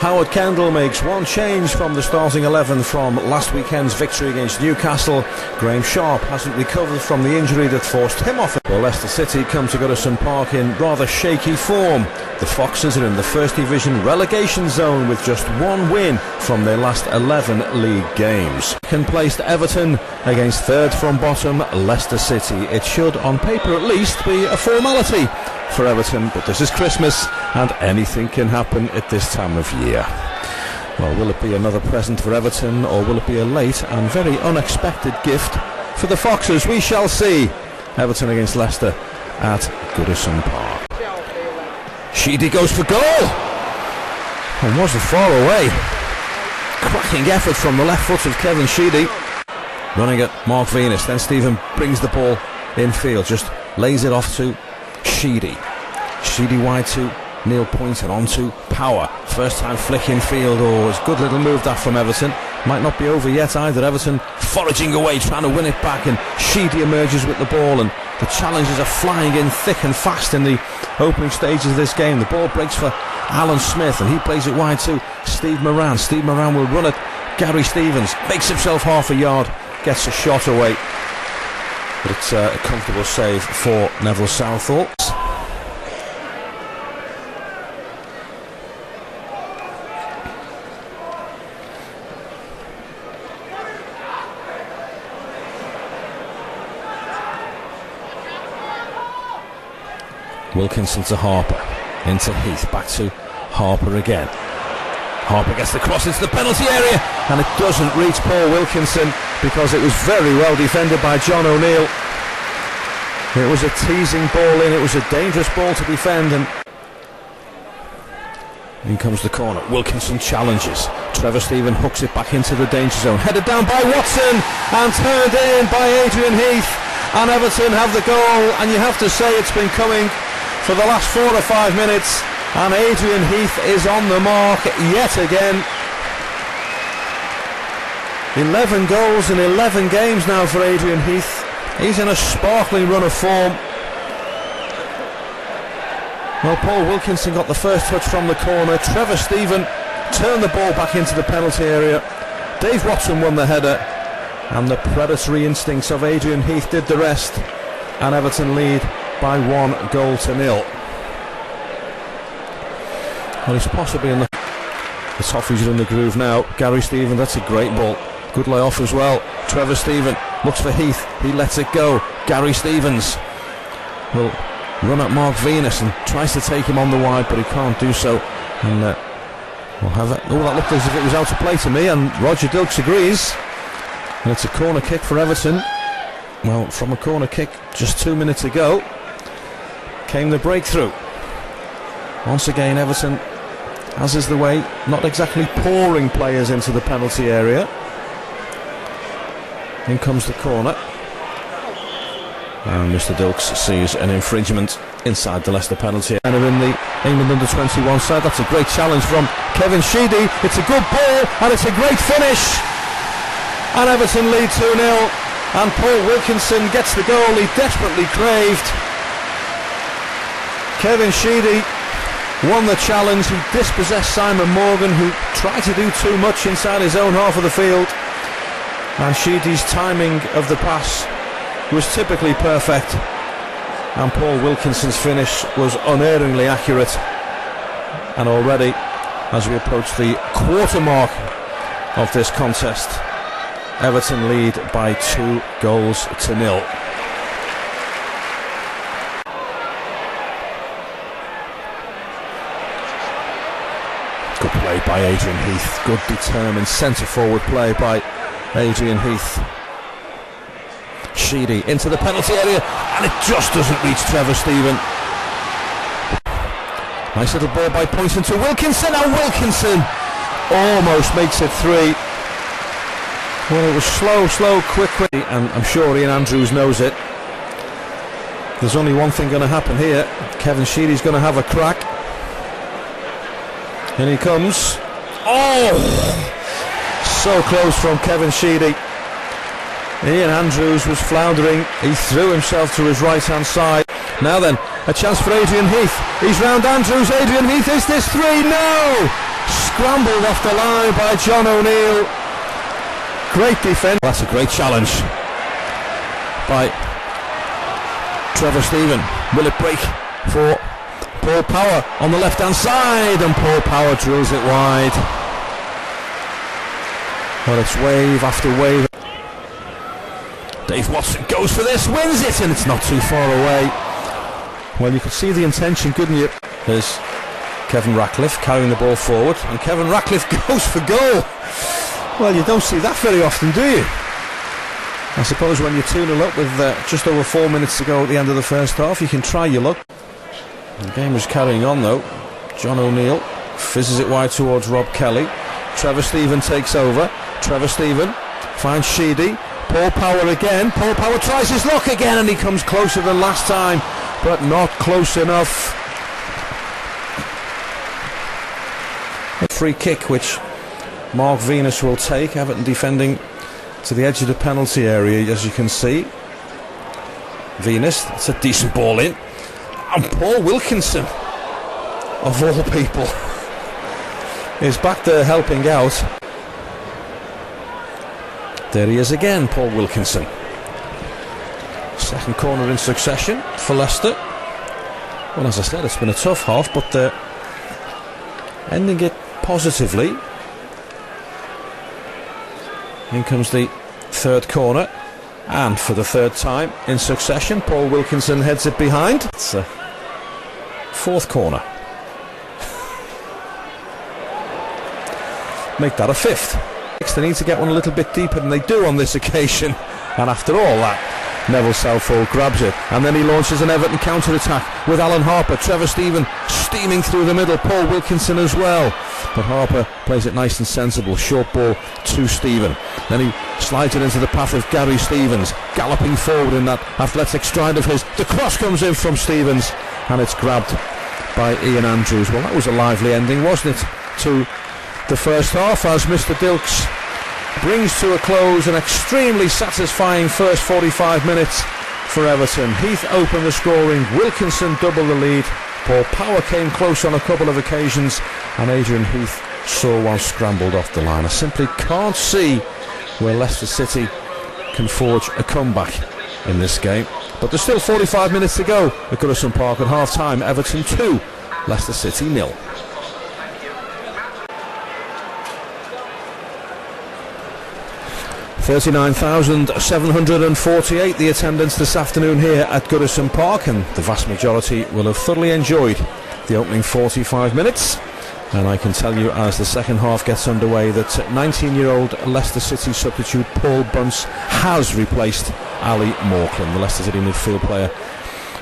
Howard Kendall makes one change from the starting 11 from last weekend's victory against Newcastle. Graham Sharp hasn't recovered from the injury that forced him off. Well, Leicester City come to Goodison Park in rather shaky form. The Foxes are in the First Division relegation zone with just one win from their last 11 league games. Second-placed Everton against third from bottom Leicester City. It should, on paper at least, be a formality for Everton, but this is Christmas and anything can happen at this time of year. Well, will it be another present for Everton, or will it be a late and very unexpected gift for the Foxes? We shall see. Everton against Leicester at Goodison Park. Sheedy goes for goal and wasn't far away. Cracking effort from the left foot of Kevin Sheedy. Running at Mark Venus, then Stephen brings the ball infield, just lays it off to Sheedy. Sheedy wide to Neill, pointed onto Power. First time flick in field. Oh, it's a good little move that from Everton. Might not be over yet either. Everton foraging away, trying to win it back, and Sheedy emerges with the ball, and the challengers are flying in thick and fast in the opening stages of this game. The ball breaks for Alan Smith, and he plays it wide to Steve Moran. Steve Moran will run at Gary Stevens, makes himself half a yard, gets a shot away, but it's a comfortable save for Neville Southall. Wilkinson to Harper, into Heath, back to Harper again. Harper gets the cross into the penalty area, and it doesn't reach Paul Wilkinson because it was very well defended by John O'Neill. It was a teasing ball in, it was a dangerous ball to defend, and in comes the corner. Wilkinson challenges. Trevor Stephen hooks it back into the danger zone, headed down by Watson and turned in by Adrian Heath, and Everton have the goal, and you have to say it's been coming for the last 4 or 5 minutes, and Adrian Heath is on the mark yet again. 11 goals in 11 games now for Adrian Heath. He's in a sparkling run of form. Well, Paul Wilkinson got the first touch from the corner. Trevor Stephen turned the ball back into the penalty area. Dave Watson won the header, and the predatory instincts of Adrian Heath did the rest, and Everton lead by 1-0. Well, he's possibly in the Toffees are in the groove now. Gary Stevens, that's a great ball. Good lay off as well. Trevor Stephen looks for Heath, he lets it go. Gary Stevens will run at Mark Venus and tries to take him on the wide, but he can't do so. And we'll have that. Oh, that looked as if it was out of play to me, and Roger Dilks agrees. And it's a corner kick for Everton. Well, from a corner kick just 2 minutes ago came the breakthrough. Once again, Everton, as is the way, not exactly pouring players into the penalty area. In comes the corner, and Mr. Dilks sees an infringement inside the Leicester penalty area. And in the England under-21 side, that's a great challenge from Kevin Sheedy. It's a good ball, and it's a great finish, and Everton lead 2-0, and Paul Wilkinson gets the goal he desperately craved. Kevin Sheedy won the challenge. He dispossessed Simon Morgan, who tried to do too much inside his own half of the field, and Sheedy's timing of the pass was typically perfect, and Paul Wilkinson's finish was unerringly accurate. And already, as we approach the quarter mark of this contest, Everton lead by 2-0. Good play by Adrian Heath. Good determined centre forward play by Adrian Heath. Sheedy into the penalty area, and it just doesn't reach Trevor Stephen. Nice little ball by Poynton to Wilkinson, and Wilkinson almost makes it 3. Well, it was slow, quick, and I'm sure Ian Andrews knows it. There's only one thing going to happen here. Kevin Sheedy's going to have a crack. And he comes. Oh! So close from Kevin Sheedy. Ian Andrews was floundering. He threw himself to his right hand side. Now then, a chance for Adrian Heath. He's round Andrews. Adrian Heath, is this 3? No! scrambled off the line by John O'Neill. Great defence. That's a great challenge by Trevor Stephen. Will it break for Paul Power on the left hand side? And Paul Power drills it wide. Well, it's wave after wave. Dave Watson goes for this, wins it, and it's not too far away. Well, you could see the intention, couldn't you? There's Kevin Ratcliffe carrying the ball forward, and Kevin Ratcliffe goes for goal. Well, you don't see that very often, do you? I suppose when you're 2-0 up with just over 4 minutes to go at the end of the first half, you can try your luck. The game is carrying on though. John O'Neill fizzes it wide towards Rob Kelly. Trevor Stephen takes over. Trevor Stephen finds Sheedy. Paul Power again. Paul Power tries his luck again, and he comes closer than last time, but not close enough. A free kick which Mark Venus will take. Everton defending to the edge of the penalty area, as you can see. Venus, it's a decent ball in. And Paul Wilkinson, of all people, is back there helping out. There he is again, Paul Wilkinson. Second corner in succession for Leicester. Well, as I said, it's been a tough half, but they're ending it positively. In comes the third corner, and for the third time in succession, Paul Wilkinson heads it behind. It's a fourth corner. Make that a fifth. They need to get one a little bit deeper than they do on this occasion, and after all that, Neville Southall grabs it, and then he launches an Everton counter-attack with Alan Harper. Trevor Stephen steaming through the middle, Paul Wilkinson as well, but Harper plays it nice and sensible. Short ball to Stephen, then he slides it into the path of Gary Stevens, galloping forward in that athletic stride of his. The cross comes in from Stevens, and it's grabbed by Ian Andrews. Well, that was a lively ending, wasn't it, to the first half, as Mr Dilks brings to a close an extremely satisfying first 45 minutes for Everton. Heath opened the scoring, Wilkinson doubled the lead, Paul Power came close on a couple of occasions, and Adrian Heath saw one scrambled off the line. I simply can't see where Leicester City can forge a comeback in this game, but there's still 45 minutes to go at Goodison Park at half time. Everton 2, Leicester City 0. 39,748 the attendance this afternoon here at Goodison Park, and the vast majority will have thoroughly enjoyed the opening 45 minutes. And I can tell you, as the second half gets underway, that 19-year-old Leicester City substitute Paul Bunce has replaced Ali Morecambe, the Leicester City midfield player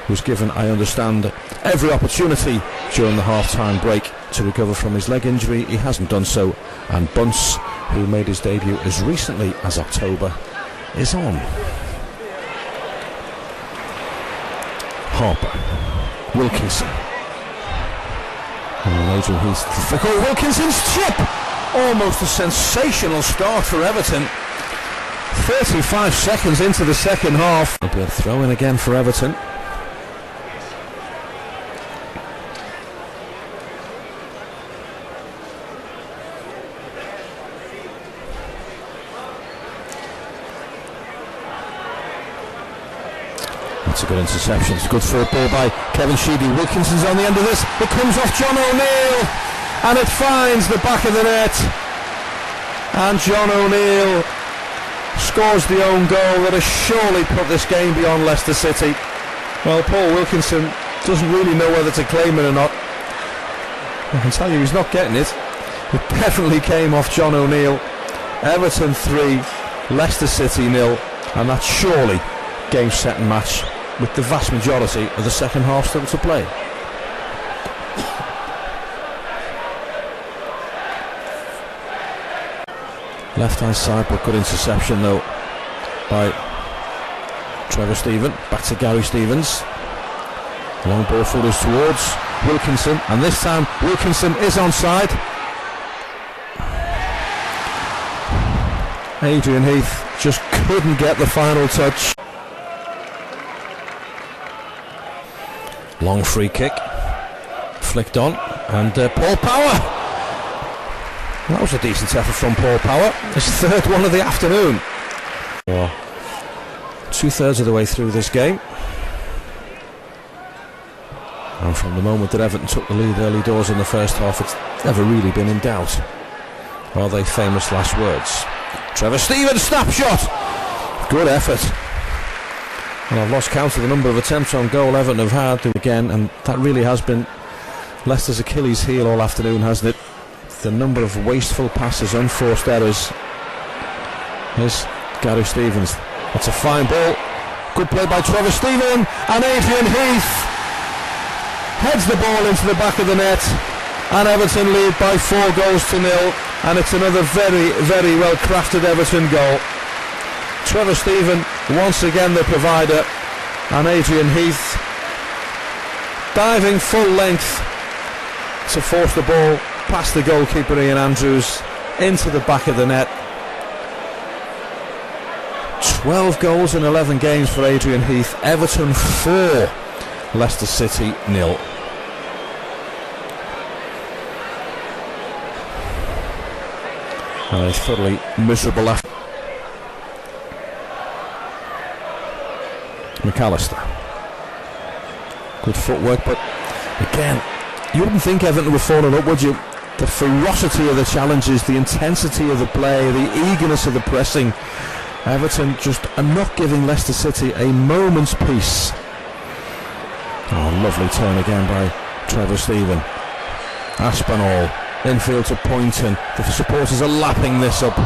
who's given, I understand, every opportunity during the half-time break to recover from his leg injury. He hasn't done so, and Bunce, who made his debut as recently as October, is on. Harper, Wilkinson, and Adrian Heath. Wilkinson's chip! Almost a sensational start for Everton. 35 seconds into the second half. There'll be a throw-in again for Everton. That's a good interception. It's a good throw ball by Kevin Sheedy. Wilkinson's on the end of this. It comes off John O'Neill, and it finds the back of the net. And John O'Neill scores the own goal that has surely put this game beyond Leicester City. Well, Paul Wilkinson doesn't really know whether to claim it or not. I can tell you he's not getting it. It definitely came off John O'Neill. Everton 3, Leicester City 0, and that's surely game, set and match, with the vast majority of the second half still to play. Left hand side, but good interception though by Trevor Stephen. Back to Gary Stevens. Long ball footers towards Wilkinson, and this time Wilkinson is onside. Adrian Heath just couldn't get the final touch. Long free kick, flicked on, and Paul Power That was a decent effort from Paul Power. His third one of the afternoon. 2/3 of the way through this game. And from the moment that Everton took the lead early doors in the first half, it's never really been in doubt. Are they famous last words? Trevor Stevens, snapshot! Good effort. And I've lost count of the number of attempts on goal Everton have had again, and that really has been Leicester's Achilles heel all afternoon, hasn't it? The number of wasteful passes, unforced errors. Here's Gary Stevens. That's a fine ball. Good play by Trevor Stevens, and Adrian Heath heads the ball into the back of the net, and Everton lead by 4-0, and it's another very, very well crafted Everton goal. Trevor Stevens once again the provider, and Adrian Heath diving full length to force the ball past the goalkeeper Ian Andrews into the back of the net. 12 goals in 11 games for Adrian Heath. Everton 4, Leicester City 0. And a thoroughly miserable after. McAllister. Good footwork, but again, you wouldn't think Everton were falling up, would you? The ferocity of the challenges, the intensity of the play, the eagerness of the pressing. Everton just are not giving Leicester City a moment's peace. Oh, lovely turn again by Trevor Stevens. Aspinall, infield to Poynton. The supporters are lapping this up.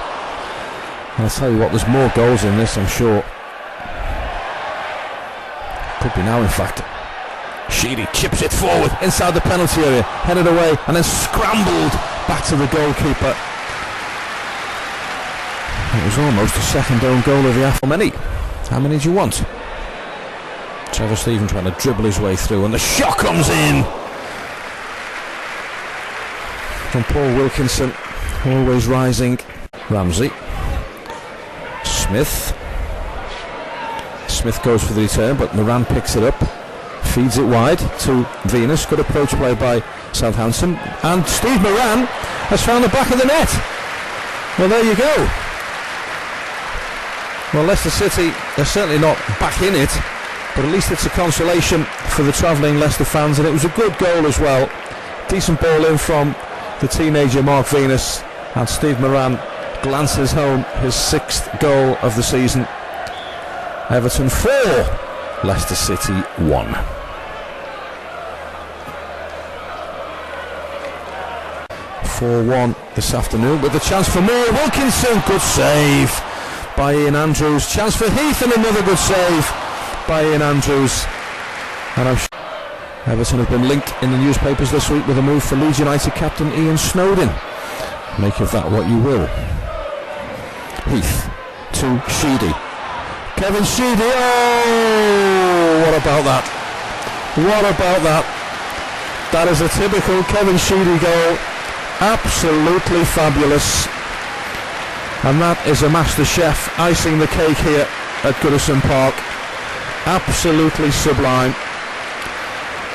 I'll tell you what, there's more goals in this, I'm sure. Could be now, in fact. Sheedy chips it forward inside the penalty area, headed away and then scrambled back to the goalkeeper. It was almost a second own goal of the afternoon. How many do you want? Trevor Stevens trying to dribble his way through, and the shot comes in from Paul Wilkinson, always rising. Ramsey. Smith goes for the return, but Moran picks it up, feeds it wide to Venus. Good approach play by Southampton, and Steve Moran has found the back of the net. Well, there you go. Well, Leicester City are certainly not back in it, but at least it's a consolation for the travelling Leicester fans, and it was a good goal as well. Decent ball in from the teenager Mark Venus, and Steve Moran glances home his 6th goal of the season. Everton 4, Leicester City 1. (4-1) this afternoon with the chance for more. Wilkinson, good save by Ian Andrews. Chance for Heath, and another good save by Ian Andrews. And I'm sure Everton have been linked in the newspapers this week with a move for Leeds United captain Ian Snowden. Make of that what you will. Heath to Sheedy. Kevin Sheedy, oh, what about that? What about that? That is a typical Kevin Sheedy goal. Absolutely fabulous. And that is a master chef icing the cake here at Goodison Park. Absolutely sublime.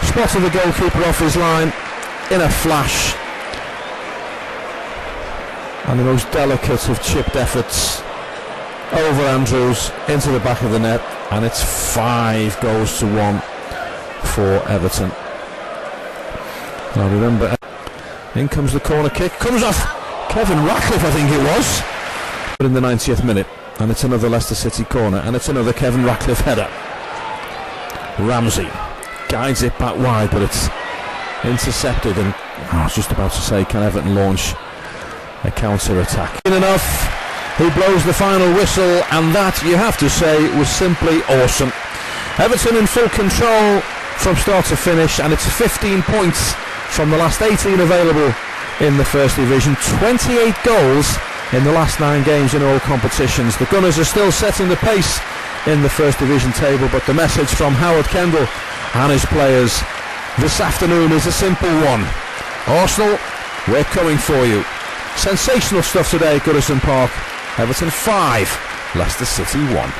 Spotted the goalkeeper off his line in a flash. And the most delicate of chipped efforts over Andrews into the back of the net, and it's 5-1 for Everton. Now remember, in comes the corner kick, comes off Kevin Ratcliffe, I think it was, in the 90th minute, and it's another Leicester City corner, and it's another Kevin Ratcliffe header. Ramsey guides it back wide, but it's intercepted, and I was just about to say, can Everton launch a counter-attack? Enough. He blows the final whistle, and that, you have to say, was simply awesome. Everton in full control from start to finish, and it's 15 points from the last 18 available in the First Division. 28 goals in the last 9 games in all competitions. The Gunners are still setting the pace in the First Division table, but the message from Howard Kendall and his players this afternoon is a simple one. Arsenal, we're coming for you. Sensational stuff today at Goodison Park. Everton 5, Leicester City 1.